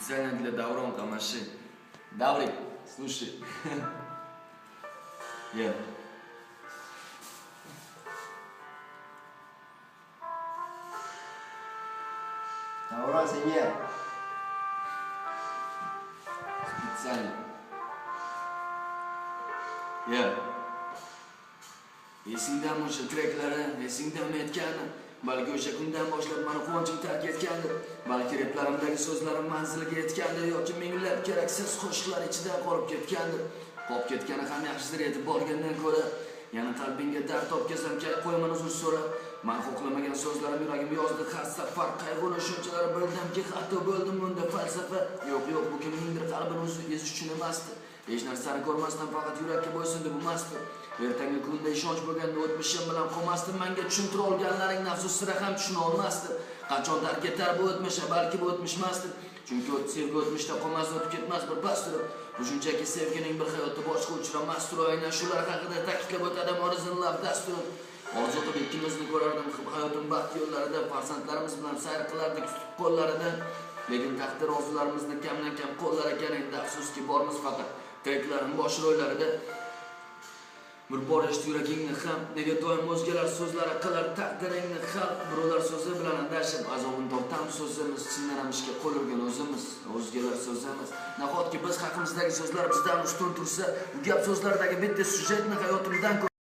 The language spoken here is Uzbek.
Специально для Давронка машин. Даврик, слушай. Я. Davron senga. Специально. Ya. Esingdami o'sha treklari, esingdami aytgani, balki o'sha kundan boshlab meni quvonchim tark etgandir. Balki replarimdagi so'zlarim manziliga yetgandir yoki minglab keraksiz qo'shiqlar ichida qolib ketgandir. Qolib ketgani ham yaxshidir yetib borgandan ko'ra, yana qalbingga dard topkazam kerak qo'yaman uzr so'rab. Men xohlamagan so'zlarim yuragimga yozdi har safar qayg'uni shunchalar bildimki, hatto bo'ldim bunda falsafa. Yo'q, bu kimningdir qalbini ezish uchun emasdi. Hech narsani ko'rmasdan faqat yurakka bo'ysundi bu masdi. Ertangi kunda ishonch bo'lganda o'tmishim bilan qolmasdim. Menga tushuntira olganlaring nafsus sira ham tushuna olmasdi. Qachon tark etar bu o'tmish, balki bu o'tmishmasdi. Chunki sevgi o'tmishda qolmas, o'tib ketmas bir pastur. Bu shunchaki sevgining bir hayotda boshqa uchramasdir. Aynan shular haqida ta'kidlab o'tadi Morizon Love dasturi. Orzu qilib ikkimizni ko'rardim hayotim baxt yo'llarida, farzandlarimiz bilan sayr qilardik qo'llarida. Lekin taqdir orzularimizni kamdan kam qo'llar ekan, endi afsuski bormiz faqat treklarim bosh ro'ylarida. Bir bor eshit yuragingni ham, nega doim o'zgalar so'zlari qilar taqdiringni hal. Birovlar so'zi bilan adashib azobini tortamiz so'zimiz, chinlaramishga qo'l urgan o'zimiz, o'zgalar so'zimiz. Nahotki biz haqimizdagi so'zlar bizdan ustun tursa, bu gap so'zlardagi bitta syujetni hayotimdan